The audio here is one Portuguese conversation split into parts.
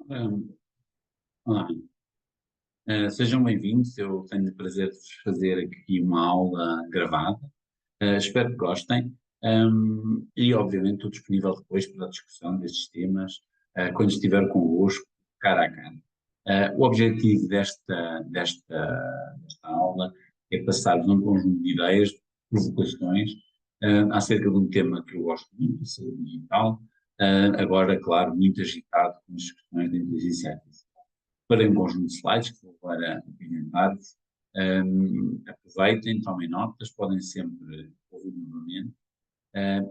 Hum, Olá, sejam bem-vindos. Eu tenho o prazer de vos fazer aqui uma aula gravada. Espero que gostem. E, obviamente, estou disponível depois para a discussão destes temas, quando estiver convosco, cara a cara. O objetivo desta aula é passar-vos um conjunto de ideias, provocações, acerca de um tema que eu gosto muito, a saúde digital. Agora, claro, muito agitado com as questões da inteligência artificial. Para um conjunto de slides que vou agora apresentar-vos. Aproveitem, tomem notas, podem sempre ouvir novamente.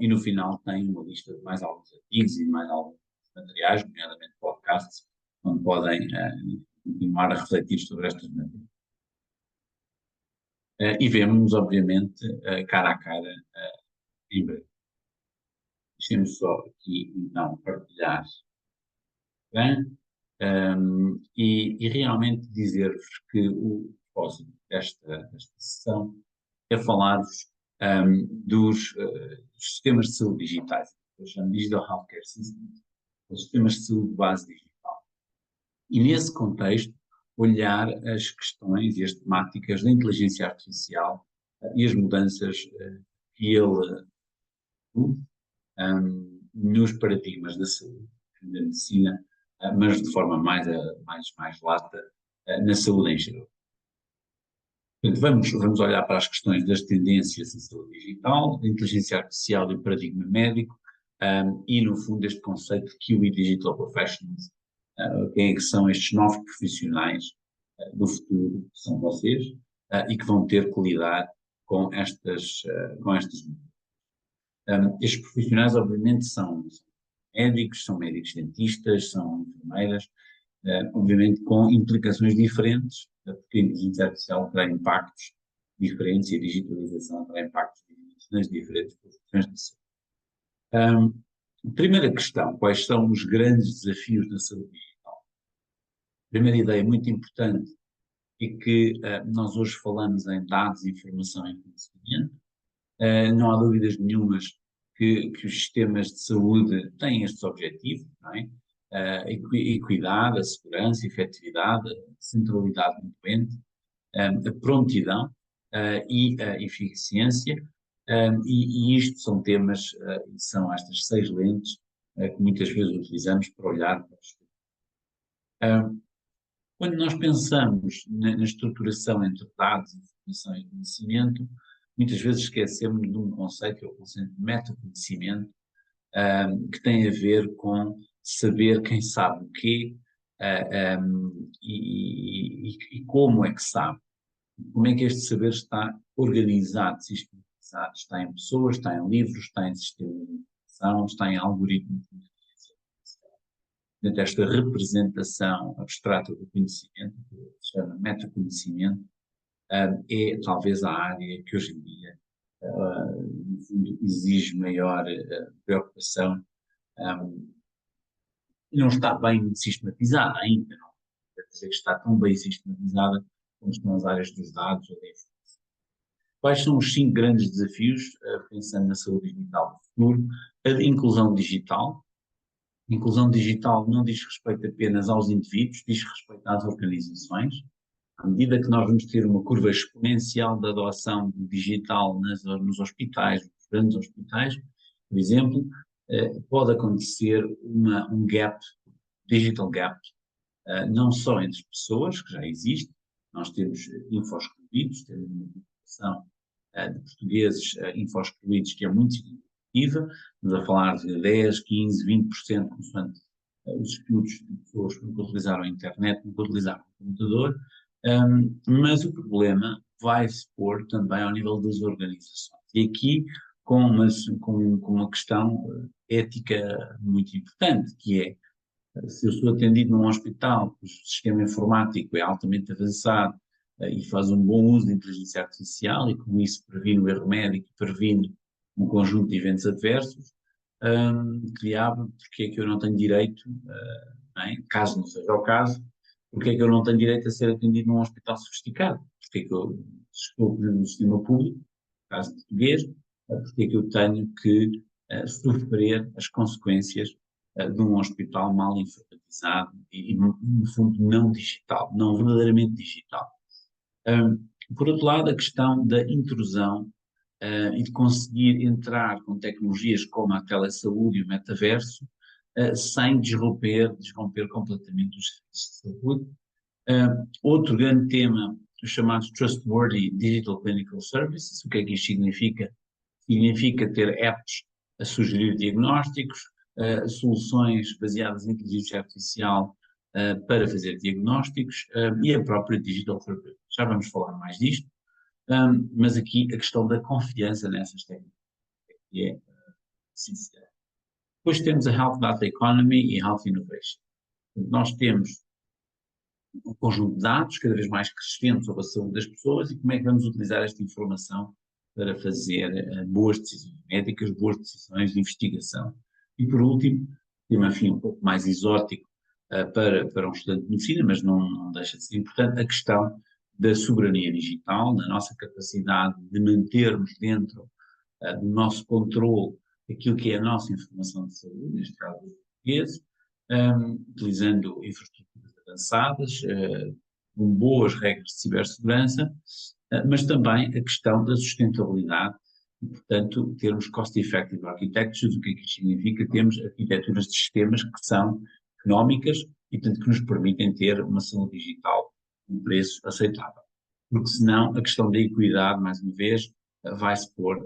E no final tem uma lista de mais alguns artigos e mais alguns materiais, nomeadamente podcasts, onde podem continuar a refletir sobre estas matérias. E vemos, obviamente, cara a cara em breve. Deixem-me só aqui, então, partilhar. Bem? E realmente dizer-vos que o propósito desta sessão é falar-vos dos sistemas de saúde digitais, eu chamo de Digital Healthcare Systems, os sistemas de saúde de base digital. E nesse contexto, olhar as questões e as temáticas da inteligência artificial e as mudanças que ele nos paradigmas da saúde, da medicina, mas de forma mais lata, na saúde em geral. Portanto, vamos olhar para as questões das tendências em saúde digital, da inteligência artificial e o paradigma médico, e, no fundo, este conceito de QE Digital Professionals. Quem é que são estes novos profissionais do futuro, que são vocês, e que vão ter que lidar com estas estes profissionais, obviamente, são médicos dentistas, são enfermeiras, obviamente com implicações diferentes, porque a inteligência artificial terá impactos diferentes e a digitalização terá impactos diferentes nas diferentes profissões de saúde. Primeira questão: quais são os grandes desafios da saúde digital? Primeira ideia muito importante é que nós hoje falamos em dados, informação e conhecimento. Não há dúvidas nenhumas que os sistemas de saúde têm estes objetivos, não é? A equidade, a segurança, a efetividade, a centralidade do doente, a prontidão e a eficiência, e isto são temas, são estas 6 lentes que muitas vezes utilizamos para olhar para os. Quando nós pensamos na estruturação entre dados, informação e conhecimento, muitas vezes esquecemos de um conceito, que é o conceito de metaconhecimento, que tem a ver com saber quem sabe o quê, e como é que sabe. Como é que este saber está organizado, sistematizado, está em pessoas, está em livros, está em sistemas de informação, está em algoritmos de inteligência artificial. Portanto, esta representação abstrata do conhecimento, que se chama metaconhecimento, é talvez a área que hoje em dia no fundo, exige maior preocupação. Não está bem sistematizada ainda, não quer dizer que está tão bem sistematizada como estão as áreas dos dados ou da informação. Quais são os 5 grandes desafios, pensando na saúde digital do futuro? A inclusão digital. A inclusão digital não diz respeito apenas aos indivíduos, diz respeito às organizações. À medida que nós vamos ter uma curva exponencial da adoção do digital nos hospitais, nos grandes hospitais, por exemplo, pode acontecer um gap, digital gap, não só entre as pessoas, que já existe, nós temos info-excluídos, temos uma população de portugueses info-excluídos que é muito significativa, estamos a falar de 10, 15, 20%, consoante os estudos de pessoas que nunca utilizaram a internet, nunca utilizaram o computador, mas o problema vai se pôr também ao nível das organizações. E aqui com uma questão ética muito importante, que é, se eu sou atendido num hospital, o sistema informático é altamente avançado e faz um bom uso de inteligência artificial e com isso previne o erro médico e previne um conjunto de eventos adversos, que diabo, porque é que eu não tenho direito, não é? Caso não seja o caso, porque é que eu não tenho direito a ser atendido num hospital sofisticado? Porque é que eu, se estou no sistema público, no caso português, porque é que eu tenho que sofrer as consequências de um hospital mal informatizado? sistematizado e, no fundo, não digital, não verdadeiramente digital. Por outro lado, a questão da intrusão e de conseguir entrar com tecnologias como a telesaúde e o metaverso, sem desromper completamente os serviços de saúde. Outro grande tema, os chamados Trustworthy Digital Clinical Services. O que é que isto significa? Significa ter apps a sugerir diagnósticos, soluções baseadas em inteligência artificial para fazer diagnósticos e a própria digital therapy. Já vamos falar mais disto, mas aqui a questão da confiança nessas técnicas é essencial. Depois temos a Health Data Economy e Health Innovation. Nós temos um conjunto de dados cada vez mais crescente sobre a saúde das pessoas e como é que vamos utilizar esta informação para fazer boas decisões médicas, boas decisões de investigação. E por último, tema enfim um pouco mais exótico para um estudante de medicina, mas não deixa de ser importante, a questão da soberania digital, da nossa capacidade de mantermos dentro do nosso controle aquilo que é a nossa informação de saúde, neste caso dos portugueses, utilizando infraestruturas avançadas, com boas regras de cibersegurança, mas também a questão da sustentabilidade e, portanto, termos cost-effective architectures. O que é que isto significa? Temos arquiteturas de sistemas que são económicas e, portanto, que nos permitem ter uma saúde digital com um preço aceitável. Porque senão a questão da equidade, mais uma vez, vai-se pôr.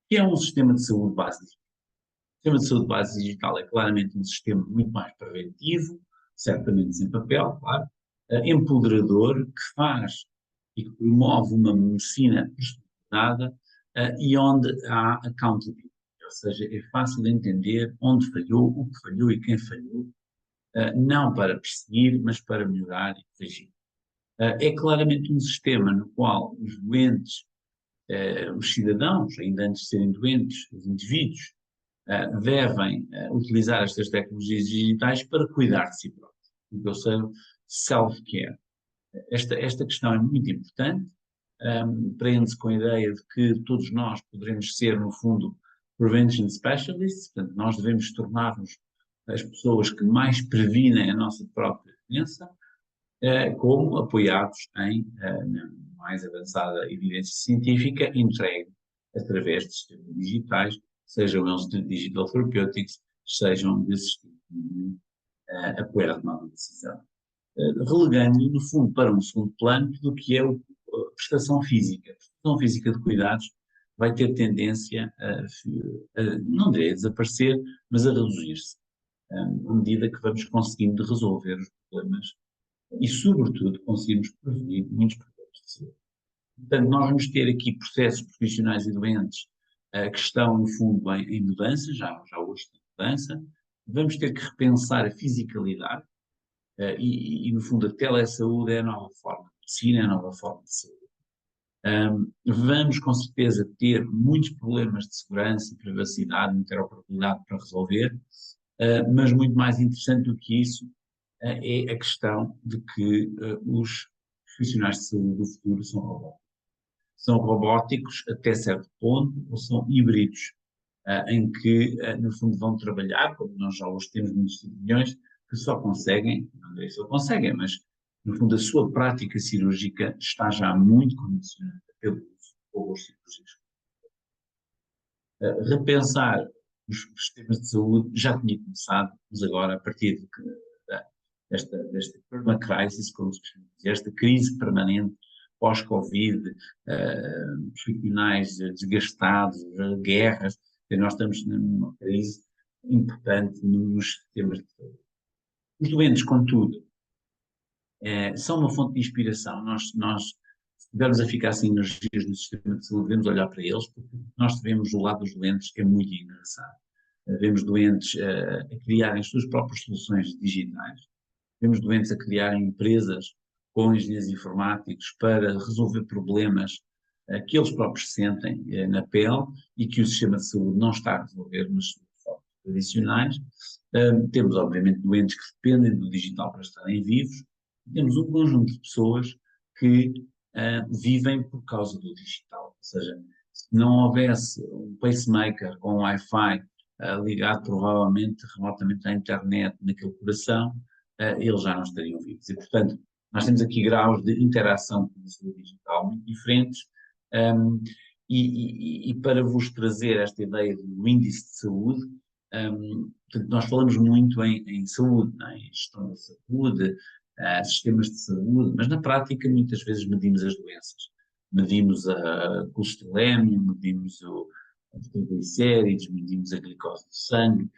Que é um sistema de saúde base digital. O sistema de saúde base digital é claramente um sistema muito mais preventivo, certamente sem papel, claro, empoderador, que faz e que promove uma medicina personalizada e onde há accountability, ou seja, é fácil de entender onde falhou, o que falhou e quem falhou, não para perseguir, mas para melhorar e corrigir. É claramente um sistema no qual os doentes, os cidadãos, ainda antes de serem doentes, os indivíduos, devem utilizar estas tecnologias digitais para cuidar de si próprios. Ou seja, self-care. Esta questão é muito importante, prende-se com a ideia de que todos nós poderemos ser, no fundo, prevention specialists, portanto, nós devemos tornar-nos as pessoas que mais previnem a nossa própria doença, como apoiados em mais avançada evidência científica entregue através de sistemas digitais, sejam eles de digital therapeutics, sejam de sistemas de apoio à tomada de decisão. Relegando, no fundo, para um segundo plano tudo o que é a prestação física. A prestação física de cuidados vai ter tendência não direi a desaparecer, mas a reduzir-se, à medida que vamos conseguindo resolver os problemas e, sobretudo, conseguimos prevenir muitos problemas de saúde. Portanto, nós vamos ter aqui processos profissionais e doentes que estão, no fundo, em mudança, já hoje tem mudança. Vamos ter que repensar a fisicalidade e, no fundo, a telesaúde é a nova forma de medicina, é a nova forma de saúde. Vamos, com certeza, ter muitos problemas de segurança, privacidade, interoperabilidade para resolver, mas muito mais interessante do que isso é a questão de que os profissionais de saúde do futuro são robóticos. São robóticos até certo ponto, ou são híbridos, em que, no fundo, vão trabalhar, como nós já hoje temos muitos cirurgiões, que só conseguem, não sei se só conseguem, mas, no fundo, a sua prática cirúrgica está já muito condicionada pelo uso de robôs cirúrgicos. Repensar os sistemas de saúde já tinha começado, mas agora, a partir desta permacrisis, como se chama, esta crise permanente pós-Covid, profissionais desgastados, guerras, nós estamos numa crise importante nos sistemas de saúde. Os doentes, contudo, são uma fonte de inspiração. Nós, se estivermos a ficar sem energias no sistema de saúde, devemos olhar para eles, porque nós vemos o lado dos doentes, que é muito engraçado. Vemos doentes a criarem as suas próprias soluções digitais, vemos doentes a criarem empresas com engenheiros informáticos para resolver problemas que eles próprios sentem na pele e que o sistema de saúde não está a resolver nas formas tradicionais. Temos, obviamente, doentes que dependem do digital para estarem vivos. Temos um conjunto de pessoas que vivem por causa do digital. Ou seja, se não houvesse um pacemaker com Wi-Fi ligado provavelmente remotamente à internet naquele coração, eles já não estariam vivos. E, portanto, nós temos aqui graus de interação com a saúde digital muito diferentes, um, e para vos trazer esta ideia do índice de saúde, portanto, nós falamos muito em saúde, não é? Em gestão da saúde, sistemas de saúde, mas na prática muitas vezes medimos as doenças. Medimos a colesterolemia, medimos os triglicéridos, medimos a glicose do sangue,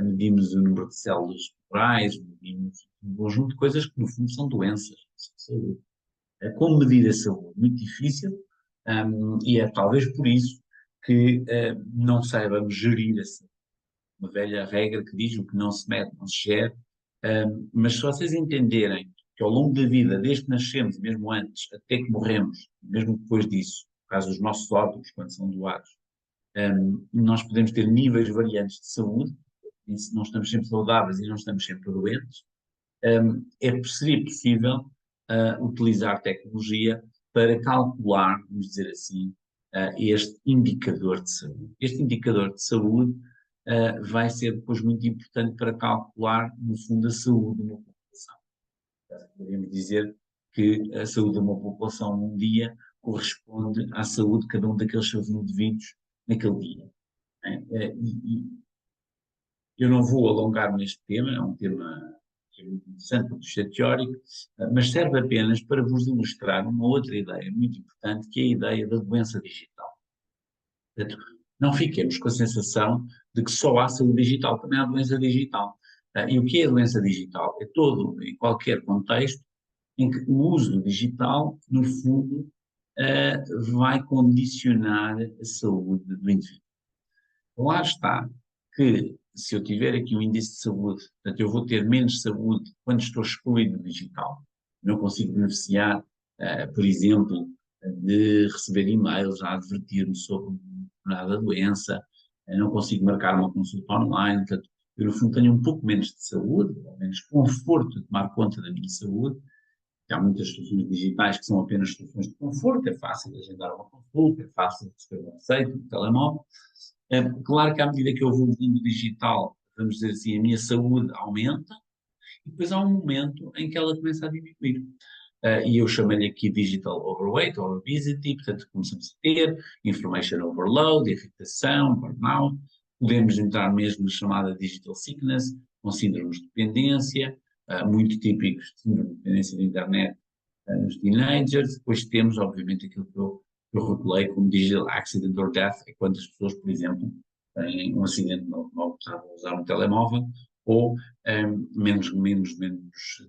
medimos o número de células tumorais, medimos um conjunto de coisas que no fundo são doenças, são saúde. Como medir a saúde? Muito difícil, e é talvez por isso que não saibamos gerir a saúde. Uma velha regra que diz: o que não se mede não se gera. Mas se vocês entenderem que ao longo da vida, desde que nascemos, mesmo antes, até que morremos, mesmo depois disso, no caso dos nossos órgãos, quando são doados, nós podemos ter níveis variantes de saúde, e se não estamos sempre saudáveis e não estamos sempre doentes, seria possível utilizar tecnologia para calcular, vamos dizer assim, este indicador de saúde. Este indicador de saúde vai ser depois muito importante para calcular, no fundo, a saúde de uma população. Podemos dizer que a saúde de uma população num dia corresponde à saúde de cada um daqueles seus indivíduos naquele dia. E eu não vou alongar-me neste tema, é um tema que é muito interessante, muito teórico, mas serve apenas para vos ilustrar uma outra ideia muito importante, que é a ideia da doença digital. Portanto, não fiquemos com a sensação de que só há saúde digital, também há doença digital. E o que é a doença digital? É todo, em qualquer contexto, em que o uso do digital, no fundo, vai condicionar a saúde do indivíduo. Lá está que, se eu tiver aqui um índice de saúde, portanto, eu vou ter menos saúde quando estou excluído do digital. Não consigo beneficiar, por exemplo, de receber e-mails a advertir-me sobre nada doença, não consigo marcar uma consulta online, portanto, eu no fundo tenho um pouco menos de saúde, ou menos conforto de tomar conta da minha saúde. Há muitas soluções digitais que são apenas soluções de conforto, é fácil de agendar uma consulta, é fácil de receber uma receita no telemóvel. Claro que à medida que eu vou usando digital, vamos dizer assim, a minha saúde aumenta, e depois há um momento em que ela começa a diminuir. E eu chamo-lhe aqui digital overweight or obesity, portanto começamos a ter information overload, irritação, burnout, podemos entrar mesmo na chamada digital sickness, com síndromes de dependência, muito típicos de síndrome de dependência da internet nos teenagers. Depois temos, obviamente, aquilo que eu rotulei como digital accident or death, é quando as pessoas, por exemplo, têm um acidente no automóvel, estavam a usar um telemóvel, ou menos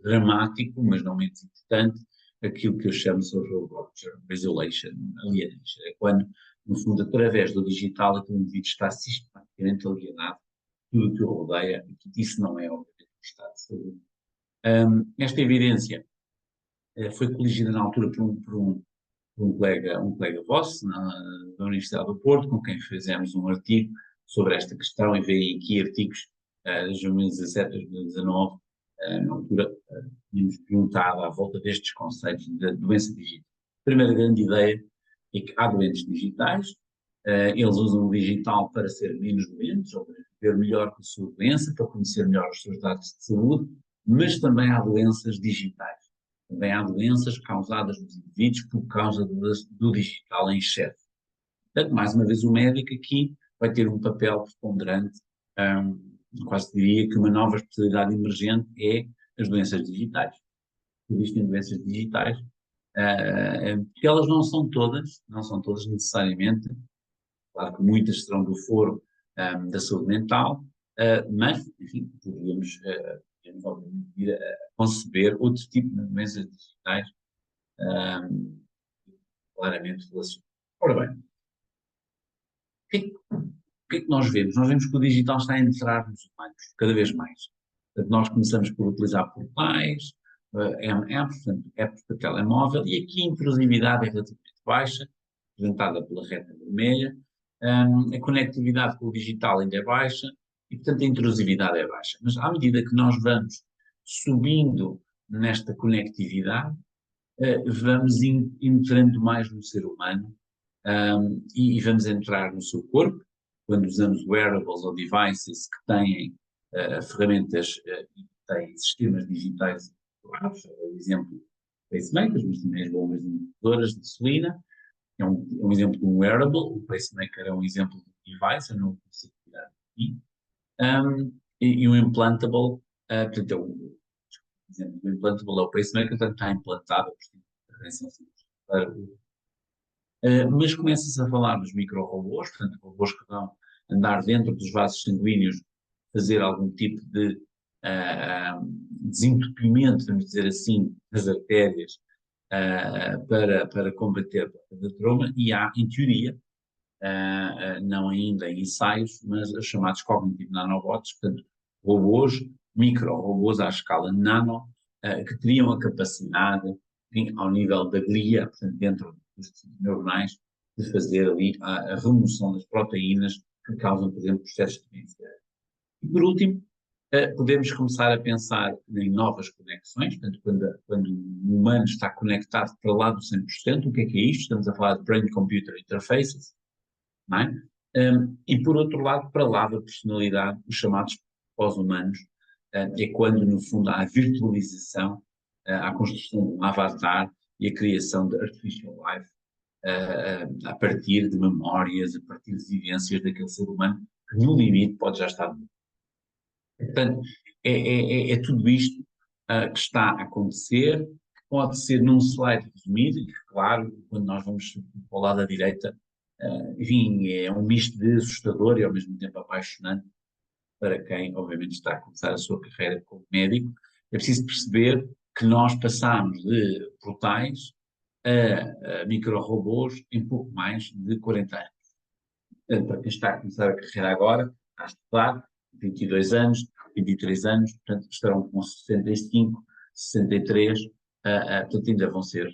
dramático, mas não menos importante, aquilo que eu chamo de social rupture, isolation, alienation. É quando, no fundo, através do digital, aquele indivíduo está sistematicamente alienado de tudo o que o rodeia, e que isso não é, obviamente, um estado de saúde. Esta evidência foi coligida na altura por um colega vosso, da Universidade do Porto, com quem fizemos um artigo sobre esta questão, e veio aqui artigos de 2017, 2019, na altura tínhamos perguntado à volta destes conceitos da doença digital. A primeira grande ideia é que há doentes digitais, eles usam o digital para ser menos doentes, ou para viver melhor com a sua doença, para conhecer melhor os seus dados de saúde, mas também há doenças digitais. Também há doenças causadas nos indivíduos por causa do digital em excesso. Portanto, mais uma vez, o médico aqui vai ter um papel preponderante, quase diria que uma nova especialidade emergente é as doenças digitais. Existem doenças digitais, porque elas não são todas necessariamente, claro que muitas serão do foro da saúde mental, mas, enfim, podemos obviamente vir a conceber outro tipo de doenças digitais claramente relacionadas. Ora bem, o que é que nós vemos? Nós vemos que o digital está a entrar nos humanos, cada vez mais. Portanto, nós começamos por utilizar portais, apps, portanto, apps para telemóvel, e aqui a intrusividade é relativamente baixa, representada pela reta vermelha, a conectividade com o digital ainda é baixa, e portanto a intrusividade é baixa. Mas à medida que nós vamos subindo nesta conectividade, vamos entrando mais no ser humano, e vamos entrar no seu corpo, quando usamos wearables ou devices que têm ferramentas e têm sistemas digitais, por exemplo, pacemakers, mas também as bombas indutoras de insulina, é um exemplo de um wearable, o pacemaker é um exemplo de device, eu não consigo tirar aqui, e o implantable, portanto, exemplo, o implantable é o pacemaker, portanto está implantado a intervenção cirúrgica. Mas começa-se a falar dos micro-robôs, portanto, robôs que vão andar dentro dos vasos sanguíneos, fazer algum tipo de desentupimento, vamos dizer assim, das artérias para combater a trauma, e há, em teoria, não ainda em ensaios, mas os chamados cognitive nanobots, portanto, robôs, micro-robôs à escala nano, que teriam a capacidade, enfim, ao nível da glia, portanto, dentro dos tecidos neuronais, de fazer ali a remoção das proteínas que causam, por exemplo, processos de demência. E, por último, podemos começar a pensar em novas conexões, portanto, quando o humano está conectado para lá do 100%, o que é isto? Estamos a falar de Brain-Computer Interfaces, não é? E por outro lado, para lá da personalidade, os chamados pós-humanos, é quando no fundo há a virtualização, há a construção de um avatar e a criação de artificial life, a partir de memórias, a partir de vivências daquele ser humano, que no limite pode já estar morto. Portanto, é tudo isto que está a acontecer, pode ser num slide resumido, e claro, quando nós vamos para o lado da direita, enfim, é um misto de assustador e ao mesmo tempo apaixonante para quem, obviamente, está a começar a sua carreira como médico. É preciso perceber que nós passamos de portais a micro-robôs em pouco mais de 40 anos. Portanto, para quem está a começar a carreira agora, está a estudar, 22 anos, 23 anos, portanto, estarão com 65, 63, portanto, ainda vão ser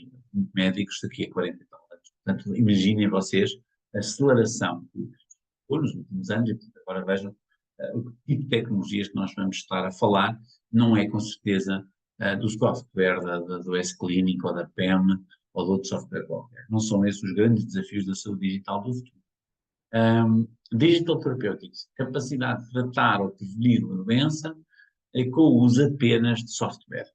médicos daqui a 40 e tal anos. Portanto, imaginem vocês a aceleração que foi nos últimos anos, e portanto, agora vejam o tipo de tecnologias que nós vamos estar a falar, não é com certeza do software do S-Clinic ou da PEM ou de outro software qualquer. Não são esses os grandes desafios da saúde digital do futuro. Digital Therapeutics, capacidade de tratar ou prevenir uma doença com o uso apenas de software.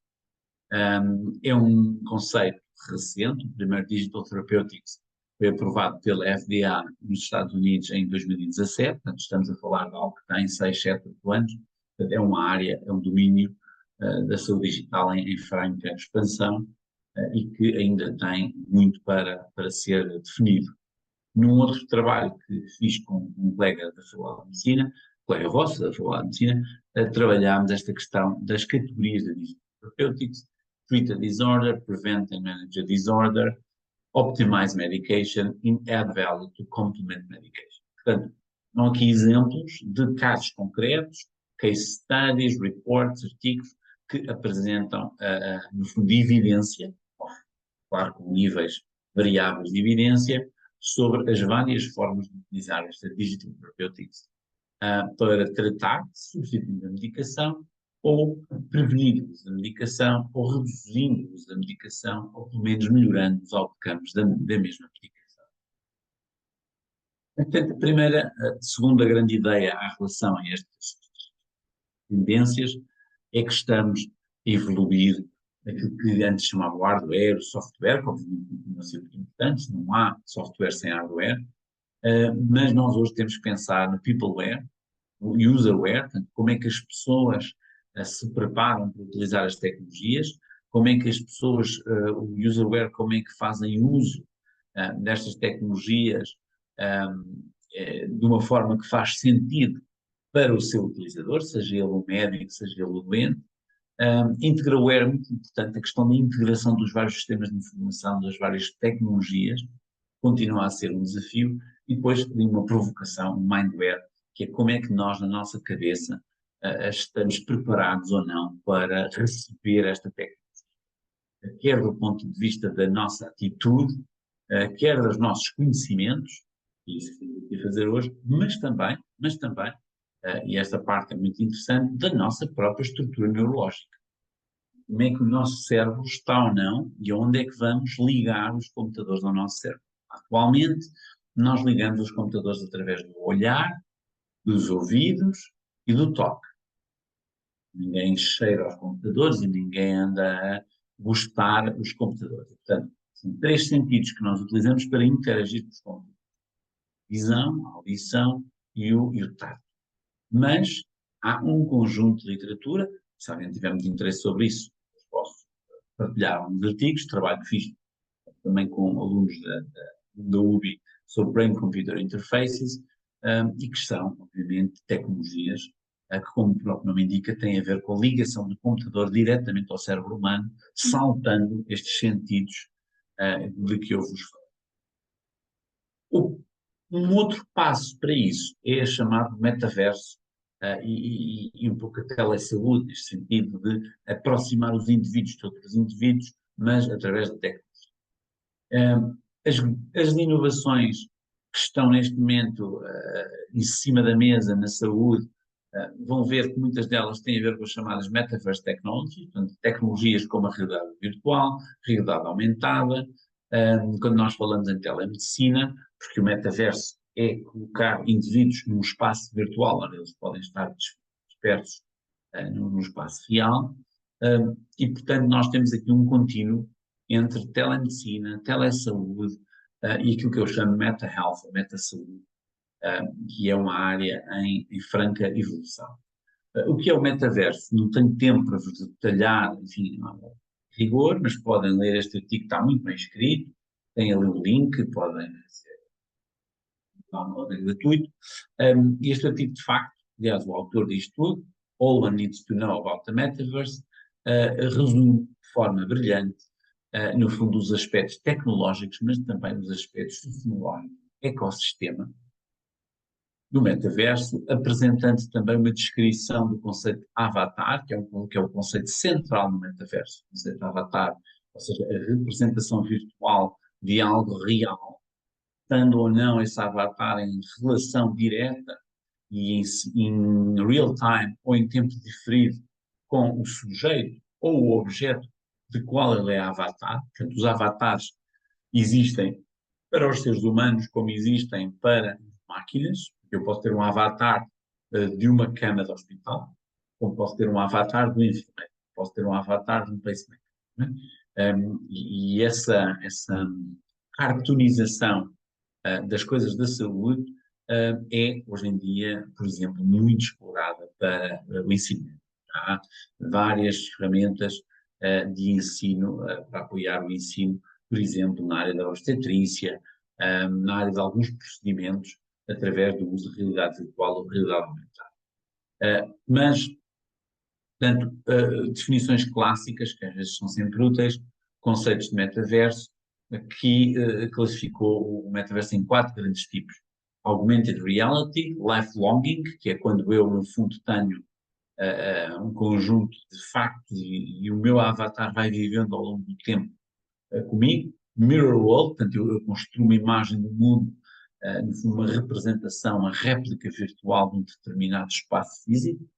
É um conceito recente, o primeiro Digital Therapeutics foi aprovado pela FDA nos Estados Unidos em 2017, portanto estamos a falar de algo que tem 6, 7, 8 anos, portanto é uma área, é um domínio da saúde digital em franca expansão e que ainda tem muito para ser definido. Num outro trabalho que fiz com um colega da Faculdade de Medicina, colega vosso da Faculdade de Medicina, trabalhámos esta questão das categorias de Digital Therapeutics, Treat a Disorder, Prevent and Manage a Disorder, Optimize Medication and Add Value to Complement Medication. Portanto, são aqui exemplos de casos concretos, case studies, reports, artigos, que apresentam, no fundo, evidência, claro, com níveis variáveis de evidência, sobre as várias formas de utilizar esta Digital Therapeutics para tratar, substituindo a medicação, ou prevenir o uso da medicação, ou reduzindo o uso da medicação, ou pelo menos melhorando os outcomes da mesma medicação. Portanto, a segunda grande ideia em relação a estas tendências é que estamos a evoluir aquilo que antes chamava o hardware, o software, que obviamente continua a ser muito importante, não há software sem hardware, mas nós hoje temos que pensar no peopleware, no userware, portanto, como é que as pessoas se preparam para utilizar as tecnologias, como é que as pessoas, o userware, como é que fazem uso destas tecnologias de uma forma que faz sentido para o seu utilizador, seja ele um médico, seja ele um doente. IntegraWare é muito importante, a questão da integração dos vários sistemas de informação, das várias tecnologias, continua a ser um desafio, e depois tem uma provocação, um mindware, que é como é que nós, na nossa cabeça, estamos preparados ou não para receber esta tecnologia, quer do ponto de vista da nossa atitude, quer dos nossos conhecimentos, e isso que estamos aqui a fazer hoje, mas também, e esta parte é muito interessante, da nossa própria estrutura neurológica. Como é que o nosso cérebro está ou não, e onde é que vamos ligar os computadores ao nosso cérebro. Atualmente, nós ligamos os computadores através do olhar, dos ouvidos e do toque. Ninguém cheira aos computadores e ninguém anda a gostar dos computadores. Portanto, são três sentidos que nós utilizamos para interagir com os computadores: visão, audição e o tato. Mas há um conjunto de literatura, se alguém tiver muito interesse sobre isso, posso partilhar uns artigos, trabalho que fiz também com alunos da UBI sobre Brain-Computer Interfaces, e que são, obviamente, tecnologias que, como o próprio nome indica, têm a ver com a ligação do computador diretamente ao cérebro humano, saltando estes sentidos de que eu vos falo. Um outro passo para isso é chamado metaverso, e um pouco a telesaúde, neste sentido de aproximar os indivíduos de outros indivíduos, mas através da tecnologia. As, as inovações que estão neste momento em cima da mesa na saúde, vão ver que muitas delas têm a ver com as chamadas Metaverse Technologies, portanto, tecnologias como a realidade virtual, realidade aumentada. Quando nós falamos em telemedicina, porque o metaverso é colocar indivíduos num espaço virtual, onde eles podem estar dispersos num espaço real, e portanto nós temos aqui um contínuo entre telemedicina, telesaúde e aquilo que eu chamo meta-health, ou meta-saúde, que é uma área em franca evolução. O que é o metaverso? Não tenho tempo para vos detalhar, enfim, rigor, mas podem ler este artigo que está muito bem escrito, tem ali o link, podem ser download gratuito. E este artigo, de facto, aliás, o autor diz tudo, All One Needs to Know About the Metaverse, resume de forma brilhante, no fundo, os aspectos tecnológicos, mas também os aspectos sociológicos, ecossistema, do metaverso, apresentando também uma descrição do conceito de avatar, que é o conceito central no metaverso. O conceito de avatar, ou seja, a representação virtual de algo real, estando ou não esse avatar em relação direta e em real time ou em tempo diferido com o sujeito ou o objeto de qual ele é avatar. Portanto, os avatares existem para os seres humanos como existem para máquinas. Eu posso ter um avatar de uma cama de hospital, como posso ter um avatar do enfermeiro, posso ter um avatar de um pacemaker. Né? E essa cartoonização das coisas da saúde é, hoje em dia, por exemplo, muito explorada para o ensino. Há várias ferramentas de ensino para apoiar o ensino, por exemplo, na área da obstetrícia, na área de alguns procedimentos, através do uso de realidade virtual ou realidade aumentada. Mas, portanto, definições clássicas, que às vezes são sempre úteis, conceitos de metaverso, que classificou o metaverso em 4 grandes tipos: Augmented Reality, Lifelonging, que é quando eu, no fundo, tenho um conjunto de factos e o meu avatar vai vivendo ao longo do tempo comigo. Mirror World, portanto, eu construo uma imagem do mundo, no fundo, uma representação, uma réplica virtual de um determinado espaço físico,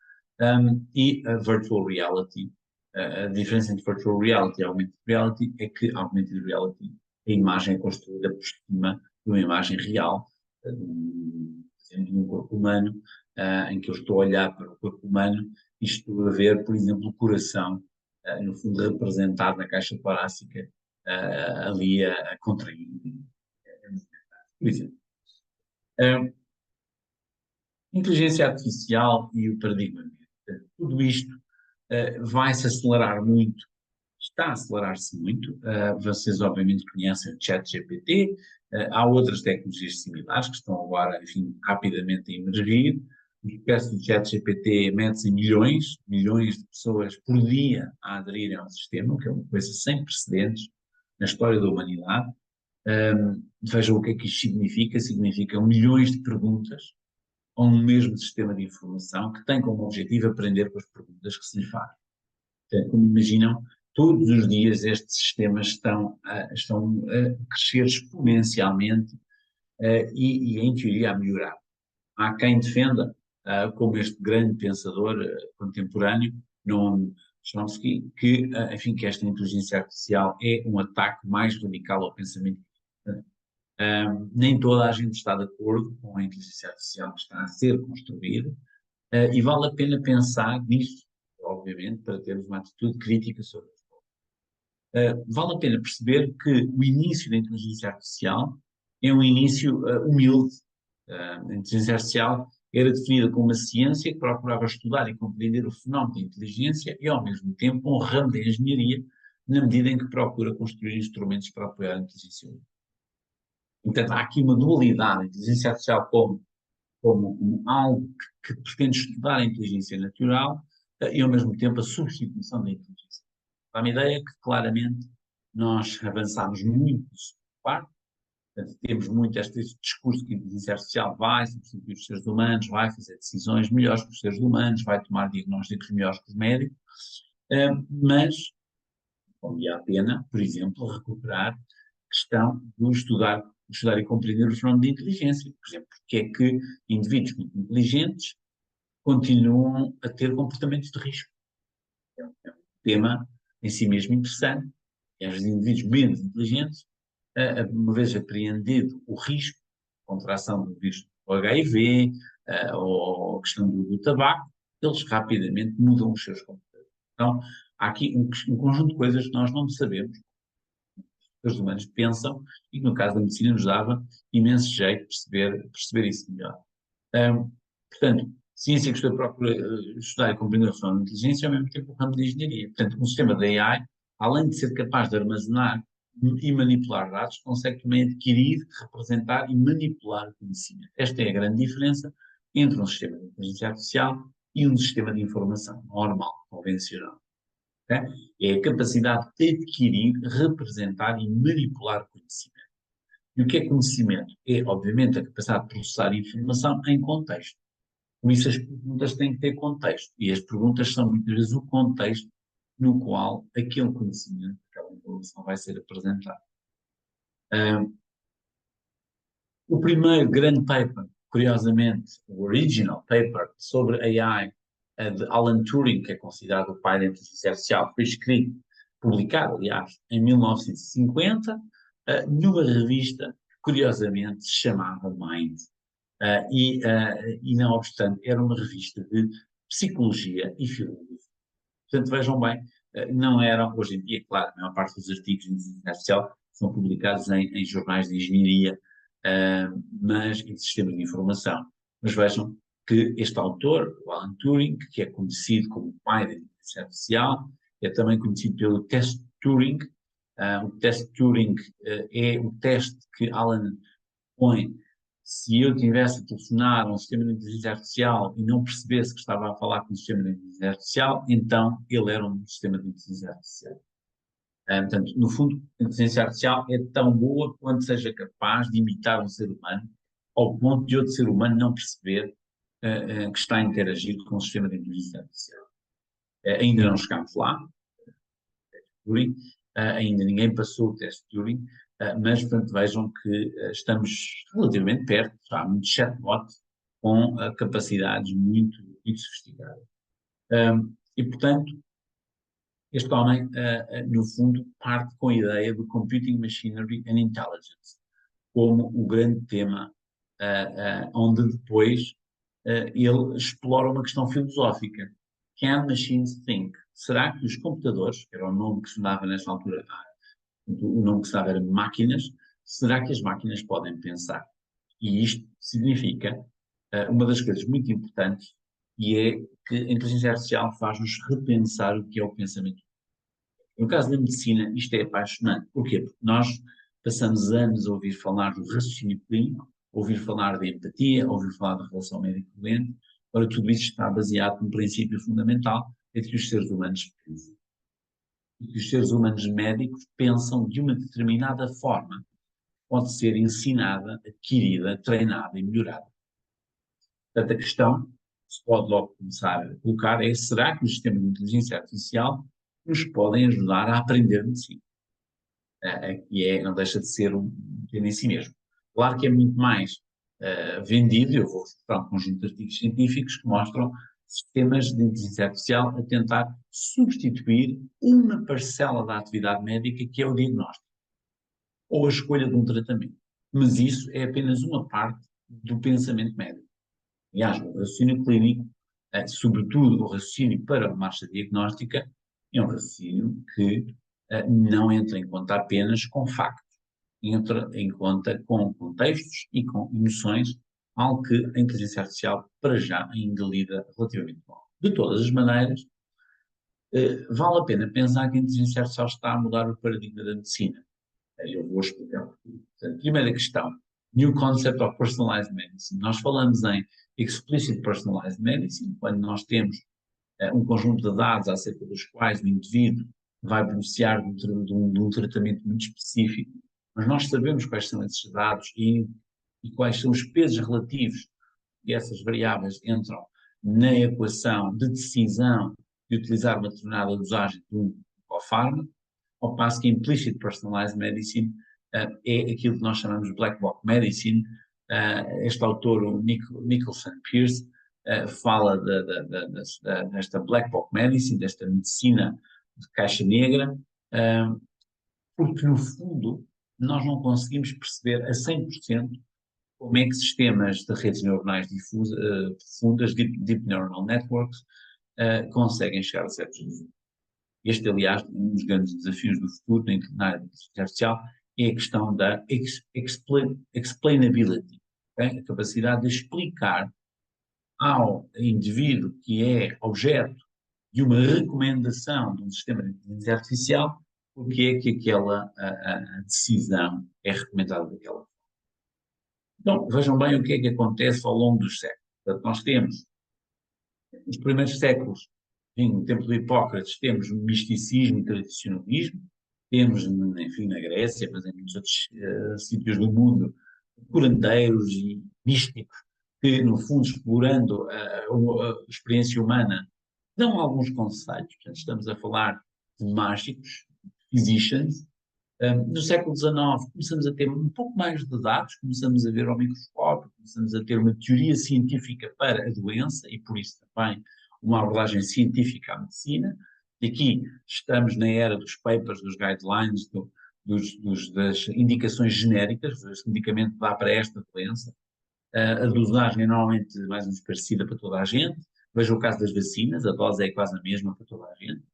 e a Virtual Reality. A diferença entre Virtual Reality e Augmented Reality é que Augmented Reality, a imagem é construída por cima de uma imagem real, de um corpo humano, em que eu estou a olhar para o corpo humano e estou a ver, por exemplo, o coração, no fundo, representado na caixa torácica, ali a contrair. Por exemplo, inteligência artificial e o paradigma médico. Tudo isto vai-se acelerar muito, está a acelerar-se muito. Vocês obviamente conhecem o ChatGPT, há outras tecnologias similares que estão agora, enfim, rapidamente a emergir. Os processos do ChatGPT mete-se em milhões de pessoas por dia a aderirem ao sistema, o que é uma coisa sem precedentes na história da humanidade. Vejam o que é que isto significa: significa milhões de perguntas a um mesmo sistema de informação que tem como objetivo aprender com as perguntas que se lhe faz. Portanto, como imaginam, todos os dias estes sistemas estão a crescer exponencialmente e, em teoria, a melhorar. Há quem defenda, como este grande pensador contemporâneo, Noam Chomsky, enfim, que esta inteligência artificial é um ataque mais radical ao pensamento. Nem toda a gente está de acordo com a inteligência artificial que está a ser construída, e vale a pena pensar nisso, obviamente, para termos uma atitude crítica sobre isso. Vale a pena perceber que o início da inteligência artificial é um início humilde. A inteligência artificial era definida como uma ciência que procurava estudar e compreender o fenómeno da inteligência e, ao mesmo tempo, um ramo da engenharia, na medida em que procura construir instrumentos para apoiar a inteligência humana. Portanto, há aqui uma dualidade, a inteligência artificial como algo que pretende estudar a inteligência natural e, ao mesmo tempo, a substituição da inteligência. Dá-me a ideia que, claramente, nós avançámos muito nesse parte. Portanto, temos muito este discurso que a inteligência artificial vai substituir os seres humanos, vai fazer decisões melhores que os seres humanos, vai tomar diagnósticos melhores que os médicos, mas valia a pena, por exemplo, recuperar a questão do estudar e compreender o fenómeno de inteligência. Por exemplo, porque é que indivíduos muito inteligentes continuam a ter comportamentos de risco. É um tema em si mesmo interessante. E os indivíduos menos inteligentes, uma vez apreendido o risco de contração do vírus do HIV, ou a questão do tabaco, eles rapidamente mudam os seus comportamentos. Então, há aqui um conjunto de coisas que nós não sabemos, que os humanos pensam, e que no caso da medicina nos dava imenso jeito de perceber isso melhor. Portanto, ciência que procura estudar e compreender a fenómeno de inteligência, ao mesmo tempo o ramo de engenharia. Portanto, um sistema da AI, além de ser capaz de armazenar e manipular dados, consegue também adquirir, representar e manipular o conhecimento. Esta é a grande diferença entre um sistema de inteligência artificial e um sistema de informação normal, convencional. Okay? É a capacidade de adquirir, representar e manipular conhecimento. E o que é conhecimento? É, obviamente, a capacidade de processar informação em contexto. Por isso as perguntas têm que ter contexto. E as perguntas são muitas vezes o contexto no qual aquele conhecimento, aquela informação vai ser apresentada. O primeiro grande paper, curiosamente, o original paper sobre AI de Alan Turing, que é considerado o pai da inteligência artificial, foi escrito, publicado, aliás, em 1950, numa revista que, curiosamente, se chamava Mind. E, não obstante, era uma revista de psicologia e filosofia. Portanto, vejam bem, não eram, hoje em dia, claro, a maior parte dos artigos de inteligência artificial são publicados em jornais de engenharia, mas em sistemas de informação. Mas vejam que este autor, o Alan Turing, que é conhecido como o pai da inteligência artificial, é também conhecido pelo teste Turing. O teste Turing é o teste que Alan põe. Se eu tivesse a telefonar a um sistema de inteligência artificial e não percebesse que estava a falar com um sistema de inteligência artificial, então ele era um sistema de inteligência artificial. Portanto, no fundo, a inteligência artificial é tão boa quanto seja capaz de imitar um ser humano, ao ponto de outro ser humano não perceber que está a interagir com um sistema de inteligência artificial. Ainda não chegámos lá, Turing, ainda ninguém passou o teste de Turing, mas, portanto, vejam que estamos relativamente perto, há muitos chatbots com capacidades muito, muito sofisticadas. E, portanto, este homem, no fundo, parte com a ideia do Computing Machinery and Intelligence como o grande tema, onde depois ele explora uma questão filosófica. Can machines think? Será que os computadores, que era o nome que se dava nesta altura, o nome que se dava era máquinas, será que as máquinas podem pensar? E isto significa uma das coisas muito importantes, e é que a inteligência artificial faz-nos repensar o que é o pensamento. No caso da medicina, isto é apaixonante. Porquê? Porque nós passamos anos a ouvir falar do raciocínio clínico, ouvir falar de empatia, ouvir falar da relação médico-doente. Ora, tudo isso está baseado num princípio fundamental, é que os seres humanos pensam. E que os seres humanos médicos pensam de uma determinada forma, pode ser ensinada, adquirida, treinada e melhorada. Portanto, a questão que se pode logo começar a colocar é: será que os sistemas de inteligência artificial nos podem ajudar a aprender medicina? Não deixa de ser um tema em si mesmo. Claro que é muito mais vendido, eu vou mostrar um conjunto de artigos científicos que mostram sistemas de inteligência artificial a tentar substituir uma parcela da atividade médica que é o diagnóstico ou a escolha de um tratamento. mas isso é apenas uma parte do pensamento médico. Aliás, o raciocínio clínico, sobretudo o raciocínio para a marcha diagnóstica, é um raciocínio que não entra em conta apenas com factos, entra em conta com contextos e com emoções, algo que a inteligência artificial, para já, ainda lida relativamente mal. De todas as maneiras, vale a pena pensar que a inteligência artificial está a mudar o paradigma da medicina. Eu vou explicar porquê. Portanto, primeira questão, New Concept of Personalized Medicine. Nós falamos em Explicit Personalized Medicine, quando nós temos um conjunto de dados acerca dos quais o indivíduo vai beneficiar de um tratamento muito específico, mas nós sabemos quais são esses dados e quais são os pesos relativos que essas variáveis entram na equação de decisão de utilizar uma determinada dosagem de um fármaco, ao passo que Implicit Personalized Medicine é aquilo que nós chamamos de Black Box Medicine. Este autor, o Nicholson Pierce, fala desta Black Box Medicine, desta medicina de caixa negra, porque no fundo nós não conseguimos perceber a 100% como é que sistemas de redes neuronais profundas, deep neural networks, conseguem chegar a certos resultados. Este, aliás, um dos grandes desafios do futuro na área da inteligência artificial é a questão da explainability, okay? A capacidade de explicar ao indivíduo que é objeto de uma recomendação de um sistema de inteligência artificial porque é que aquela a decisão é recomendada daquela forma. Então, vejam bem o que é que acontece ao longo dos séculos. Portanto, nós temos, nos primeiros séculos, no tempo do Hipócrates, temos misticismo e tradicionalismo, temos, enfim, na Grécia, mas em muitos outros sítios do mundo, curandeiros e místicos que, no fundo, explorando a experiência humana, dão alguns conselhos. Portanto, estamos a falar de mágicos, physicians. No século XIX começamos a ter um pouco mais de dados, começamos a ver ao microscópio, começamos a ter uma teoria científica para a doença e por isso também uma abordagem científica à medicina. E aqui estamos na era dos papers, dos guidelines, das indicações genéricas, este medicamento dá para esta doença. A dosagem é normalmente mais ou menos parecida para toda a gente. Veja o caso das vacinas, a dose é quase a mesma para toda a gente,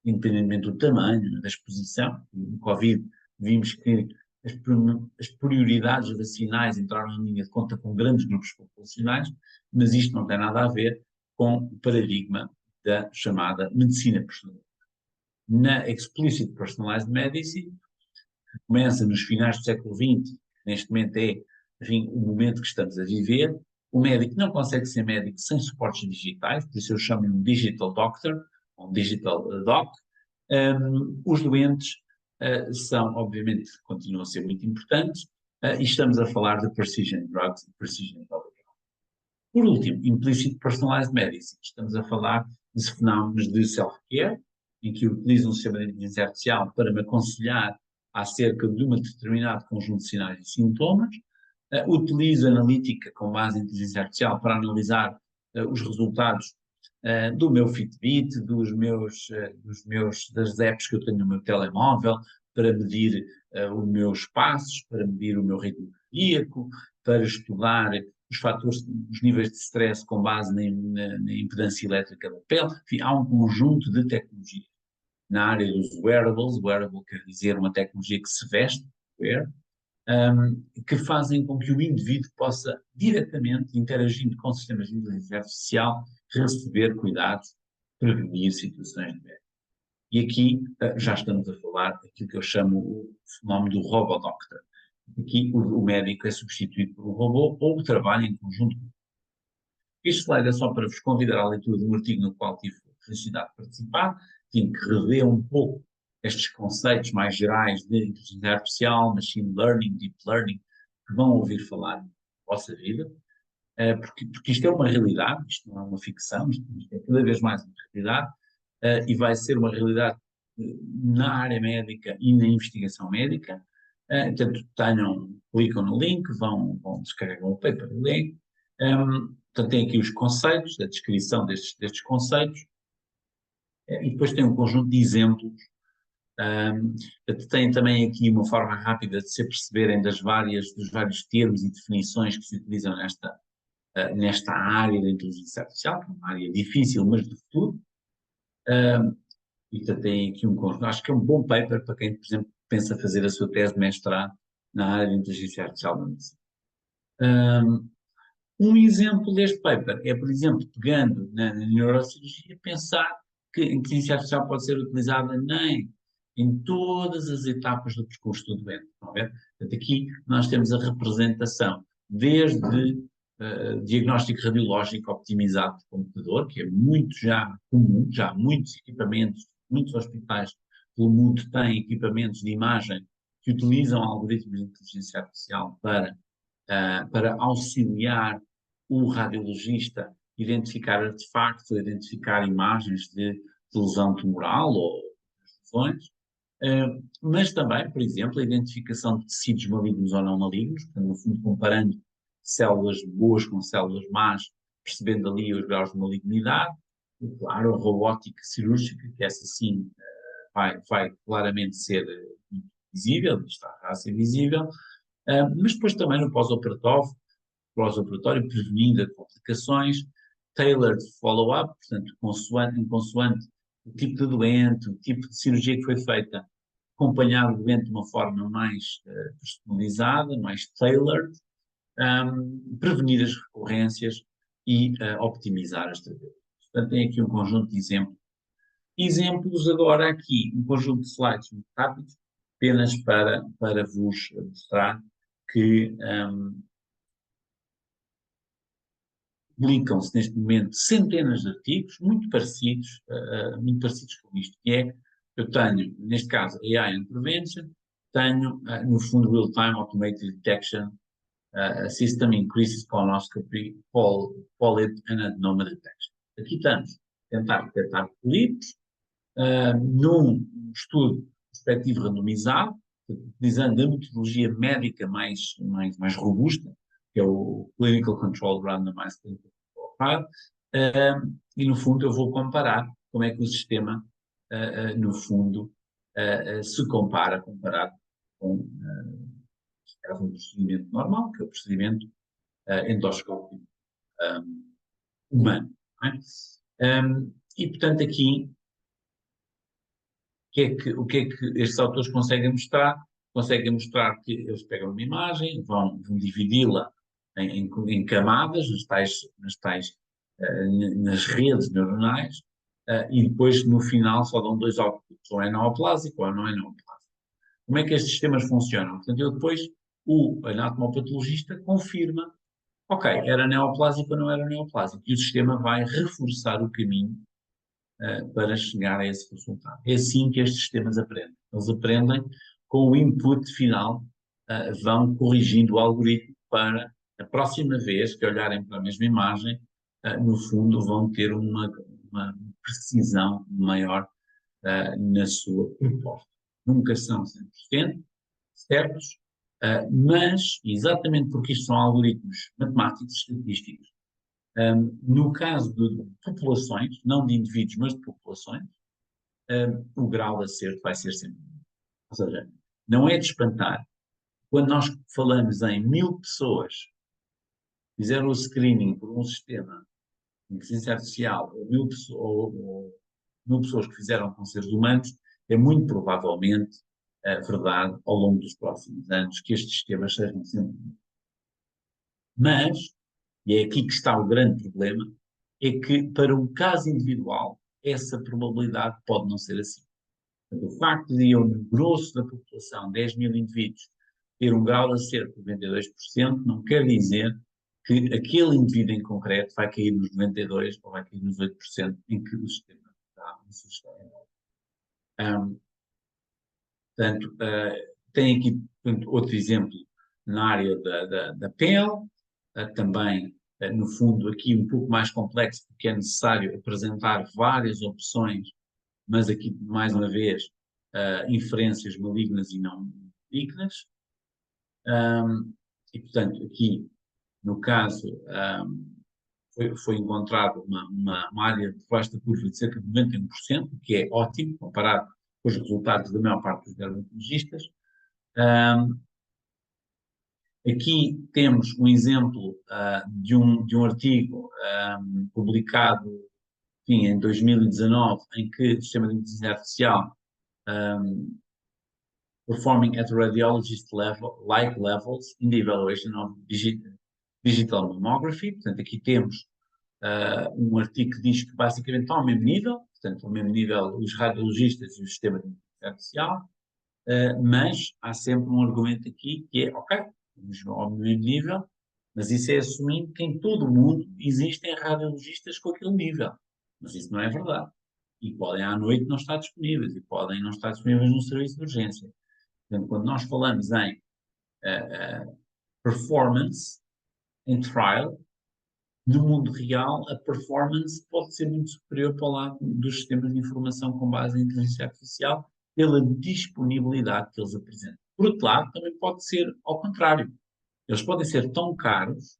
independentemente do tamanho, da exposição. No Covid vimos que as prioridades vacinais entraram em linha de conta com grandes grupos populacionais, mas isto não tem nada a ver com o paradigma da chamada medicina personalizada. Na Explicit Personalized Medicine, que começa nos finais do século XX, neste momento é, enfim, o momento que estamos a viver, o médico não consegue ser médico sem suportes digitais, por isso eu chamo um digital doctor, um digital doc. Os doentes são, obviamente, continuam a ser muito importantes, e estamos a falar de precision drugs e precision healthcare. Por último, implicit personalized medicine. Estamos a falar de fenómenos de self-care, em que eu utilizo um sistema de inteligência artificial para me aconselhar acerca de um determinado conjunto de sinais e sintomas, utilizo analítica com base em inteligência artificial para analisar os resultados do meu Fitbit, das apps que eu tenho no meu telemóvel, para medir os meus passos, para medir o meu ritmo cardíaco, para estudar os fatores, os níveis de stress com base na impedância elétrica da pele. Enfim, há um conjunto de tecnologias. Na área dos wearables, wearable quer dizer uma tecnologia que se veste, wear, que fazem com que o indivíduo possa diretamente, interagindo com sistemas de inteligência artificial, receber cuidados, prevenir situações de médico. E aqui já estamos a falar daquilo que eu chamo o fenómeno do robodoctor. Aqui o médico é substituído por um robô ou trabalha em conjunto. Este slide é só para vos convidar à leitura de um artigo no qual tive a felicidade de participar, que revê um pouco estes conceitos mais gerais de inteligência artificial, machine learning, deep learning, que vão ouvir falar na vossa vida, porque isto é uma realidade, isto não é uma ficção, isto é cada vez mais uma realidade, e vai ser uma realidade na área médica e na investigação médica. Portanto, clicam no link, vão descarregar o paper e leem. Portanto, tem aqui os conceitos, a descrição destes conceitos, e depois tem um conjunto de exemplos Um, Tem também aqui uma forma rápida de se perceberem dos vários termos e definições que se utilizam nesta área da inteligência artificial, que é uma área difícil, mas de futuro. Um, e portanto, tem aqui um conjunto. Acho que é um bom paper para quem, por exemplo, pensa fazer a sua tese de mestrado na área de inteligência artificial da medicina. Um exemplo deste paper é, por exemplo, pegando na neurocirurgia, pensar que a inteligência artificial pode ser utilizada em todas as etapas do percurso do doente. Não é? Portanto, aqui nós temos a representação desde diagnóstico radiológico optimizado por computador, que é muito já comum, já muitos equipamentos, muitos hospitais pelo mundo têm equipamentos de imagem que utilizam algoritmos de inteligência artificial para auxiliar o radiologista identificar artefactos, identificar imagens de lesão tumoral ou lesões, mas também, por exemplo, a identificação de tecidos malignos ou não malignos, portanto, no fundo, comparando células boas com células más, percebendo ali os graus de malignidade, e, claro, a robótica cirúrgica, que essa sim vai claramente ser visível, está a ser visível, mas depois também no pós-operatório, prevenindo complicações, tailored follow-up, portanto, em consoante o tipo de doente, o tipo de cirurgia que foi feita, acompanhar o doente de uma forma mais personalizada, mais tailored, prevenir as recorrências e optimizar as terapêuticas. Portanto, tem aqui um conjunto de exemplos. Exemplos agora aqui, um conjunto de slides muito rápidos, apenas para vos mostrar que publicam-se neste momento centenas de artigos muito parecidos com isto, que é, eu tenho, neste caso, AI and Prevention, tenho, no fundo, Real-Time Automated Detection, System Increases Colonoscopy, Polyp and Adenoma Detection. Aqui estamos a tentar detectar polípos, num estudo prospectivo randomizado, utilizando a metodologia médica mais robusta, que é o Clinical Controlled Randomized Clinical Trial, e no fundo eu vou comparar como é que o sistema, no fundo, se compara comparado com um procedimento normal, que é o procedimento endoscópico humano. Não é? E, portanto, aqui o que é que estes autores conseguem mostrar? Conseguem mostrar que eles pegam uma imagem, vão dividi-la em camadas, nas redes neuronais, e depois no final só dão dois outputs, ou é neoplásico ou não é neoplásico. Como é que estes sistemas funcionam? Portanto, depois o anatomopatologista confirma, ok, era neoplásico ou não era neoplásico, e o sistema vai reforçar o caminho para chegar a esse resultado. É assim que estes sistemas aprendem. Eles aprendem com o input final, vão corrigindo o algoritmo para a próxima vez que olharem para a mesma imagem, no fundo vão ter uma precisão maior na sua proposta. Nunca são 100% certos, mas exatamente porque isto são algoritmos matemáticos, estatísticos, no caso de populações, não de indivíduos, mas de populações, o grau de acerto vai ser sempre. Ou seja, não é de espantar. Quando nós falamos em 1000 pessoas que fizeram o screening por um sistema de inteligência artificial, ou 1000 pessoas que fizeram com seres humanos, é muito provavelmente verdade ao longo dos próximos anos que estes sistemas sejam sempre. Mas, e é aqui que está o grande problema, é que para um caso individual, essa probabilidade pode não ser assim. O facto de eu, no grosso da população, 10 mil indivíduos, ter um grau de acerto de 92%, não quer dizer que aquele indivíduo em concreto vai cair nos 92% ou vai cair nos 8% em que o sistema está em sugestão. Portanto, tem aqui portanto, outro exemplo na área da pele, também, no fundo, aqui um pouco mais complexo, porque é necessário apresentar várias opções, mas aqui, mais uma vez, inferências malignas e não malignas. E, portanto, aqui, no caso, foi encontrado uma área de floresta curva de cerca de 91%, que é ótimo, comparado os resultados da maior parte dos dermatologistas. Um, Aqui temos um exemplo de um artigo publicado, enfim, em 2019, em que o sistema de inteligência artificial um, performing at radiologist level, like levels in the evaluation of digital mammography. Portanto, aqui temos um artigo que diz que basicamente estão ao mesmo nível, portanto, ao mesmo nível os radiologistas e o sistema de inteligência artificial, mas há sempre um argumento aqui que é, ok, estamos ao mesmo nível, mas isso é assumindo que em todo o mundo existem radiologistas com aquele nível. Mas isso não é verdade. E podem à noite não estar disponíveis, e podem não estar disponíveis no serviço de urgência. Portanto, quando nós falamos em performance, em trial, no mundo real, a performance pode ser muito superior para o lado dos sistemas de informação com base em inteligência artificial, pela disponibilidade que eles apresentam. Por outro lado, também pode ser ao contrário. Eles podem ser tão caros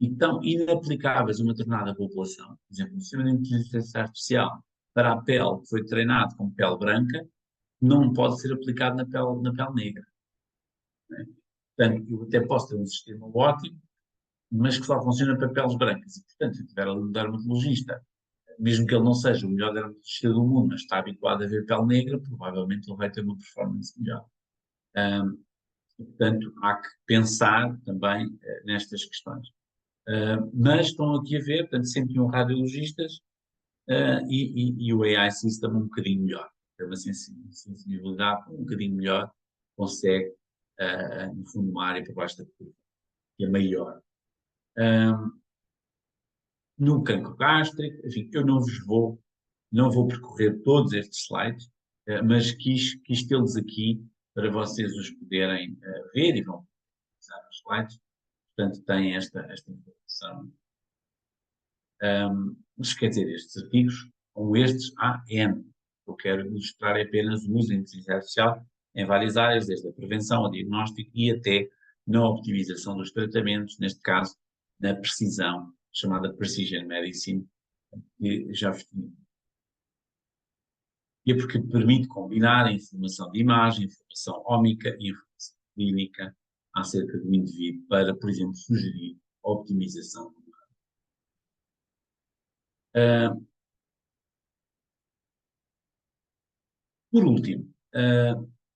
e tão inaplicáveis a uma determinada população. Por exemplo, o sistema de inteligência artificial para a pele que foi treinado com pele branca não pode ser aplicado na pele negra. Né? Portanto, eu até posso ter um sistema ótimo, mas que só funciona para peles brancas. E, portanto, se eu tiver ali um dermatologista, mesmo que ele não seja o melhor dermatologista do mundo, mas está habituado a ver pele negra, provavelmente ele vai ter uma performance melhor. E, portanto, há que pensar também nestas questões. Mas estão aqui a ver, portanto, 101 radiologistas e o AI System um bocadinho melhor. Tem uma sensibilidade um bocadinho melhor, consegue, no fundo, uma área por baixo da curva, que é maior. No cancro gástrico, enfim, eu não vou percorrer todos estes slides, mas quis tê-los aqui para vocês os poderem ver e vão usar os slides. Portanto, têm esta informação. Mas quer dizer, estes artigos, como estes, há N. Eu quero ilustrar apenas o uso da inteligência artificial em várias áreas, desde a prevenção ao diagnóstico e até na optimização dos tratamentos, neste caso, na precisão, chamada Precision Medicine, que já vos tinha. E é porque permite combinar a informação de imagem, informação ómica e informação clínica acerca do indivíduo para, por exemplo, sugerir a optimização. Por último,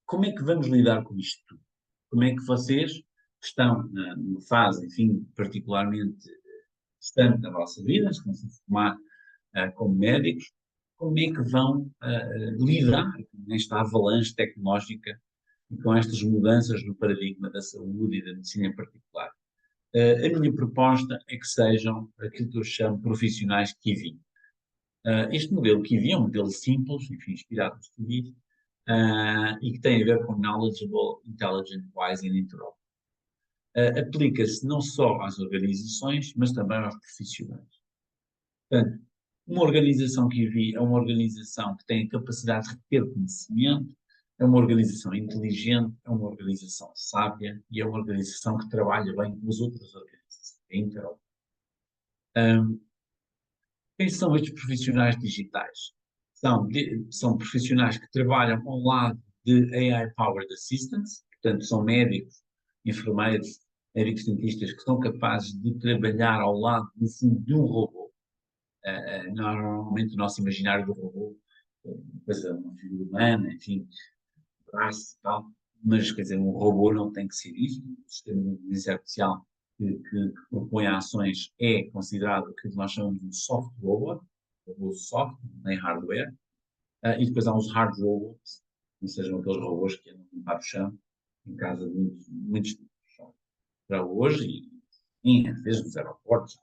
como é que vamos lidar com isto tudo? Como é que vocês que estão numa fase, enfim, particularmente distante da vossa vida, estão-se a formar como médicos, como é que vão lidar com esta avalanche tecnológica e com estas mudanças no paradigma da saúde e da medicina em particular? A minha proposta é que sejam aquilo que eu chamo profissionais Kiwi. Este modelo Kiwi é um modelo simples, enfim, inspirado nos Kiwi, e que tem a ver com Knowledgeable, Intelligent, Wise and Interoperable. Aplica-se não só às organizações, mas também aos profissionais. Portanto, uma organização Kiwi é uma organização que tem a capacidade de reter conhecimento, é uma organização inteligente, é uma organização sábia e é uma organização que trabalha bem com as outras organizações. É interoperável. Quem são estes profissionais digitais? São profissionais que trabalham ao lado de AI-Powered Assistants, portanto, são médicos, enfermeiros, médicos dentistas que são capazes de trabalhar ao lado, no fundo, de um robô. Normalmente, o nosso imaginário do robô, uma coisa, uma figura humana, enfim, braço e tal, mas, quer dizer, um robô não tem que ser isso. O sistema de inteligência artificial que propõe ações é considerado o que nós chamamos de soft robot, robô soft, nem hardware, e depois há uns hard robots, não sejam aqueles robôs que andam para o chão, em casa de muitos para hoje, e às vezes nos aeroportos.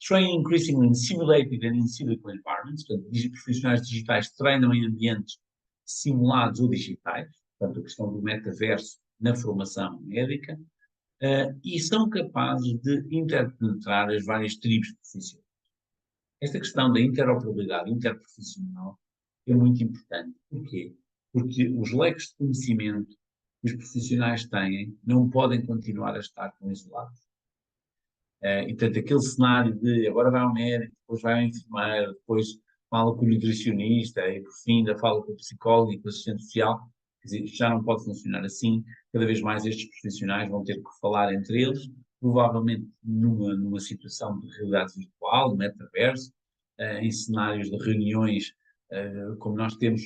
Training increasingly in simulated and in silico environments, portanto, profissionais digitais treinam em ambientes simulados ou digitais, portanto, a questão do metaverso na formação médica, e são capazes de interpenetrar as várias tribos profissionais. Esta questão da interoperabilidade interprofissional é muito importante. Porquê? Porque os leques de conhecimento que os profissionais têm não podem continuar a estar tão isolados. E, portanto, aquele cenário de agora vai ao médico, depois vai ao enfermeiro, depois fala com o nutricionista e, por fim, ainda fala com o psicólogo e com o assistente social. Quer dizer, isto já não pode funcionar assim. Cada vez mais estes profissionais vão ter que falar entre eles, provavelmente numa situação de realidade virtual, metaverso, em cenários de reuniões, como nós temos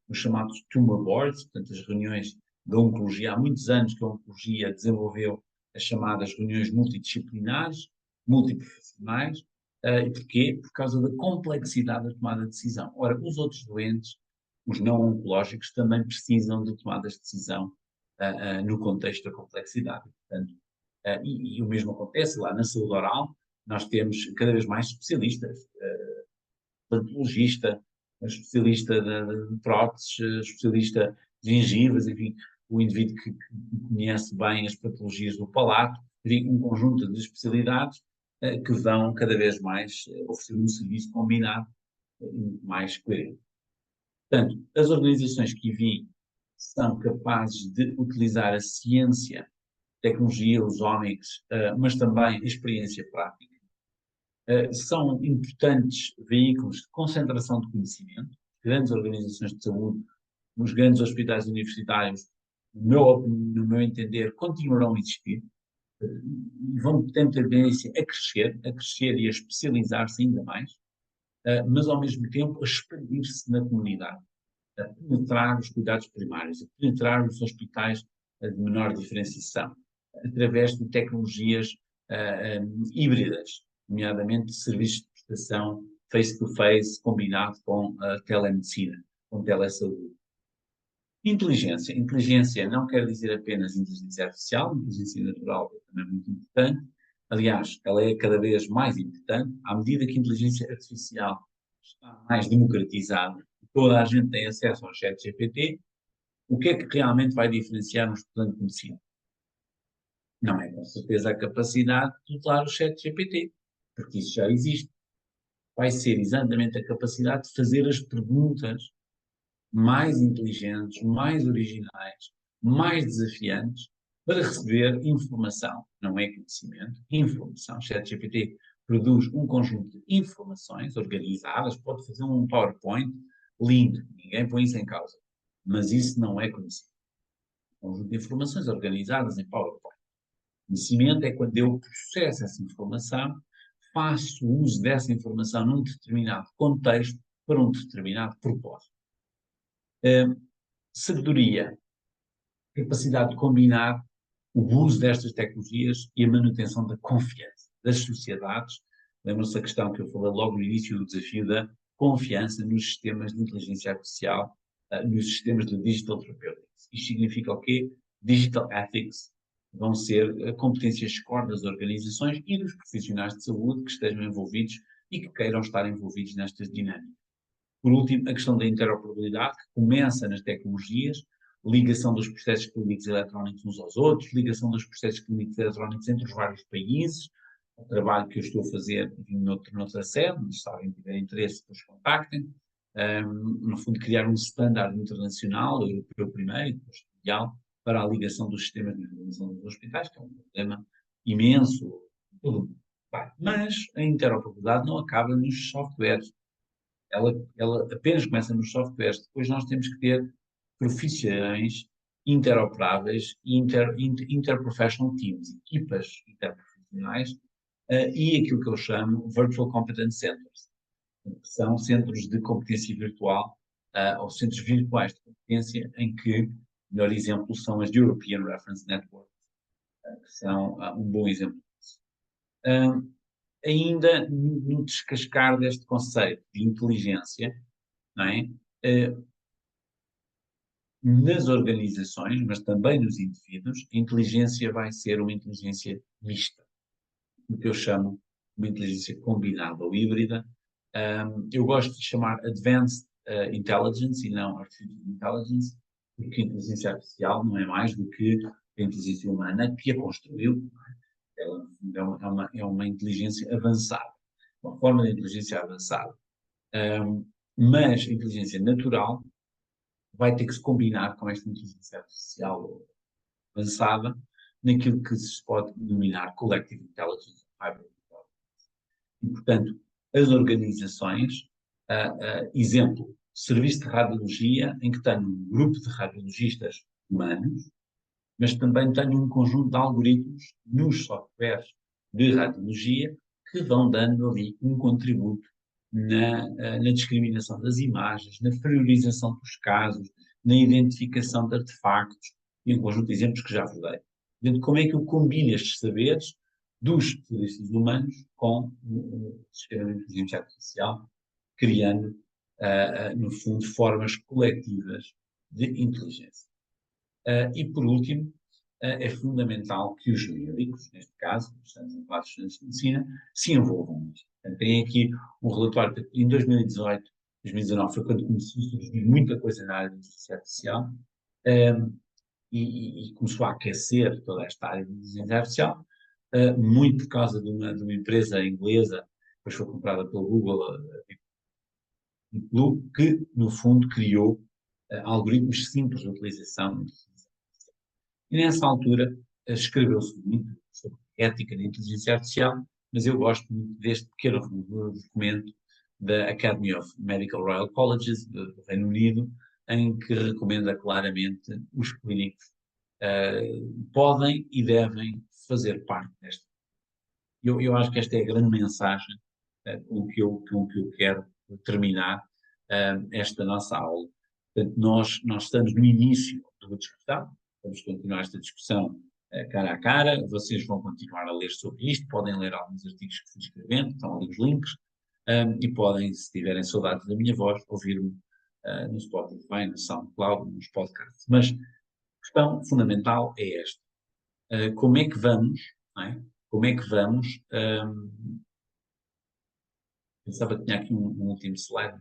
os chamados tumor boards, portanto, as reuniões da oncologia. Há muitos anos que a oncologia desenvolveu as chamadas reuniões multidisciplinares, multiprofissionais. E porquê? Por causa da complexidade da tomada de decisão. Ora, os outros doentes, os não oncológicos, também precisam de tomadas de decisão no contexto da complexidade. Portanto, e o mesmo acontece lá na saúde oral, nós temos cada vez mais especialistas, patologista, especialista de próteses, especialista de gengivas, enfim, o indivíduo que conhece bem as patologias do palato, enfim, um conjunto de especialidades que vão cada vez mais oferecer um serviço combinado mais coerente. Portanto, as organizações que vi são capazes de utilizar a ciência, tecnologia, os ómics, mas também a experiência prática. São importantes veículos de concentração de conhecimento. Grandes organizações de saúde, nos grandes hospitais universitários, no meu entender, continuarão a existir. Vão ter tendência a crescer e a especializar-se ainda mais, mas ao mesmo tempo a expandir-se na comunidade, a penetrar os cuidados primários, a penetrar os hospitais de menor diferenciação, através de tecnologias híbridas, nomeadamente serviços de prestação face-to-face combinado com a telemedicina, com telesaúde. Inteligência. Inteligência não quer dizer apenas inteligência artificial, inteligência natural é também muito importante. Aliás, ela é cada vez mais importante à medida que a inteligência artificial está mais democratizada, toda a gente tem acesso ao chat GPT. O que é que realmente vai diferenciar um estudante de medicina? Não é com certeza a capacidade de usar o chat GPT, porque isso já existe. Vai ser exatamente a capacidade de fazer as perguntas mais inteligentes, mais originais, mais desafiantes, para receber informação. Não é conhecimento, informação. O ChatGPT produz um conjunto de informações organizadas, pode fazer um PowerPoint lindo, ninguém põe isso em causa. Mas isso não é conhecimento. Um conjunto de informações organizadas em PowerPoint. Conhecimento é quando eu processo essa informação, faço uso dessa informação num determinado contexto para um determinado propósito. Sabedoria, capacidade de combinar o uso destas tecnologias e a manutenção da confiança das sociedades. Lembram-se da questão que eu falei logo no início do desafio da confiança nos sistemas de inteligência artificial, nos sistemas de digital therapeutics. Isto significa o quê? Digital ethics vão ser competências core das organizações e dos profissionais de saúde que estejam envolvidos e que queiram estar envolvidos nestas dinâmicas. Por último, a questão da interoperabilidade, que começa nas tecnologias, ligação dos processos clínicos eletrónicos uns aos outros, ligação dos processos clínicos eletrónicos entre os vários países, o trabalho que eu estou a fazer noutra sede, mas se alguém tiver interesse, depois contactem. No fundo, criar um standard internacional, europeu primeiro e depois mundial, para a ligação dos sistemas de informação dos hospitais, que é um problema imenso. Tudo. Mas a interoperabilidade não acaba nos softwares. Ela apenas começa nos softwares. Depois nós temos que ter profissionais interoperáveis e interprofessional teams, equipas interprofissionais, e aquilo que eu chamo Virtual Competence Centers, que são centros de competência virtual, ou centros virtuais de competência, em que o melhor exemplo são as European Reference Networks, que são um bom exemplo disso. Ainda no descascar deste conceito de inteligência, não é? Nas organizações, mas também nos indivíduos, a inteligência vai ser uma inteligência mista, o que eu chamo de uma inteligência combinada ou híbrida. Eu gosto de chamar Advanced Intelligence e não Artificial Intelligence, porque a inteligência artificial não é mais do que a inteligência humana que a construiu. Ela é uma inteligência avançada, uma forma de inteligência avançada. Mas a inteligência natural vai ter que se combinar com esta inteligência artificial avançada naquilo que se pode denominar Collective Intelligence, Hybrid Intelligence. E, portanto, as organizações Exemplo, serviço de radiologia em que tenho um grupo de radiologistas humanos, mas também tenho um conjunto de algoritmos nos softwares de radiologia que vão dando ali um contributo na discriminação das imagens, na priorização dos casos, na identificação de artefactos e um conjunto de exemplos que já vos dei. Portanto, como é que eu combino estes saberes dos especialistas humanos com o sistema de inteligência artificial, criando, no fundo, formas coletivas de inteligência. E, por último, é fundamental que os médicos, neste caso, estamos em vários estudantes de medicina, se envolvam nisto. Tem aqui um relatório, em 2018, 2019, foi quando começou a surgir muita coisa na área da inteligência artificial, e começou a aquecer toda esta área de inteligência artificial, muito por causa de uma empresa inglesa, depois foi comprada pelo Google, que, no fundo, criou algoritmos simples de utilização. E nessa altura escreveu-se muito sobre ética da inteligência artificial, mas eu gosto muito deste pequeno documento da Academy of Medical Royal Colleges do Reino Unido, em que recomenda claramente os clínicos podem e devem fazer parte desta. Eu acho que esta é a grande mensagem com que eu quero terminar esta nossa aula. Portanto, nós estamos no início de uma discussão, vamos continuar esta discussão cara a cara, vocês vão continuar a ler sobre isto, podem ler alguns artigos que fui escrevendo, estão ali os links, e podem, se tiverem saudades da minha voz, ouvir-me no Spotify, no SoundCloud, nos podcasts. Mas a questão fundamental é esta. Como é que vamos, não é? Como é que vamos, pensava que tinha aqui um último slide,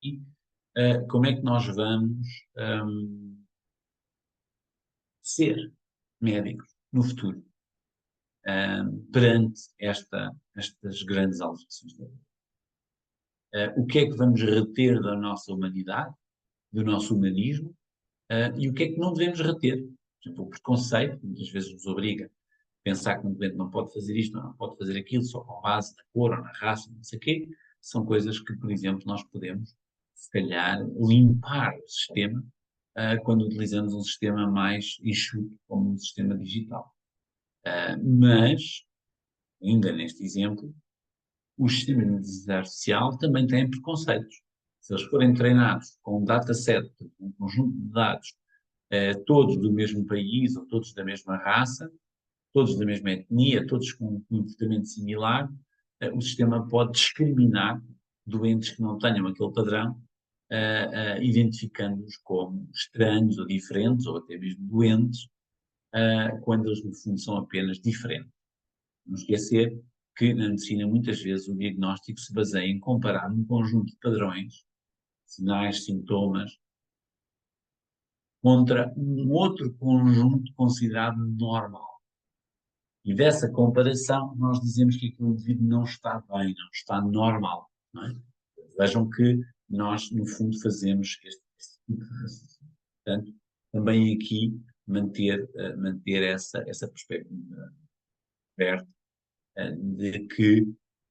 e como é que nós vamos ser médicos no futuro, perante estas grandes alterações da vida. O que é que vamos reter da nossa humanidade, do nosso humanismo, e o que é que não devemos reter? Por exemplo, o preconceito, que muitas vezes nos obriga a pensar que um doente não pode fazer isto, ou não pode fazer aquilo, só com base na cor ou na raça, não sei o quê, são coisas que, por exemplo, nós podemos, se calhar, limpar o sistema quando utilizamos um sistema mais enxuto, como um sistema digital. Mas, ainda neste exemplo, os sistemas de inteligência artificial também têm preconceitos. Se eles forem treinados com um dataset, um conjunto de dados, todos do mesmo país ou todos da mesma raça, todos da mesma etnia, todos com um comportamento similar, o sistema pode discriminar doentes que não tenham aquele padrão, identificando-os como estranhos ou diferentes, ou até mesmo doentes, quando eles, no fundo, são apenas diferentes. Não esquecer que na medicina muitas vezes o diagnóstico se baseia em comparar um conjunto de padrões, sinais, sintomas, contra um outro conjunto considerado normal. E dessa comparação nós dizemos que aquele indivíduo não está bem, não está normal. Não é? Vejam que nós, no fundo, fazemos este tipo de raciocínio. Portanto, também aqui manter essa perspectiva aberta de que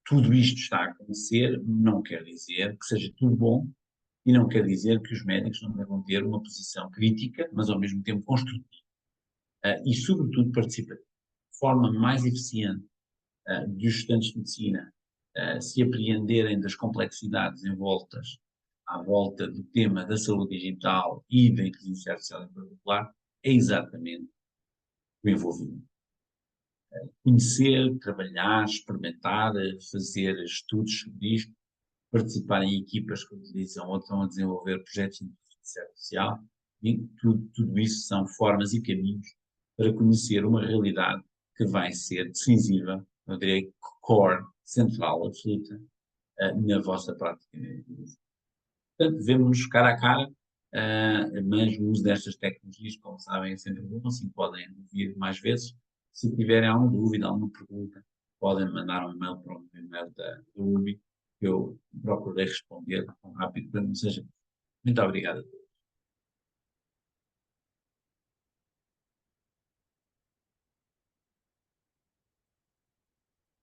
tudo isto está a acontecer, não quer dizer que seja tudo bom e não quer dizer que os médicos não devam ter uma posição crítica, mas ao mesmo tempo construtiva e, sobretudo, participativa. De forma mais eficiente dos estudantes de medicina se apreenderem das complexidades envoltas à volta do tema da saúde digital e da inteligência artificial em particular, é exatamente o envolvimento. Conhecer, trabalhar, experimentar, fazer estudos sobre isto, participar em equipas que utilizam ou estão a desenvolver projetos de inteligência artificial, e tudo isso são formas e caminhos para conhecer uma realidade que vai ser decisiva, eu diria core, central, absoluta, na vossa prática. Portanto, vemos-nos cara a cara, mas o uso destas tecnologias, como sabem, é sempre bom, assim podem ouvir mais vezes. Se tiverem alguma dúvida, alguma pergunta, podem mandar um e-mail para o e-mail da UBI, que eu procurei responder tão rápido quanto seja. Muito obrigado a todos.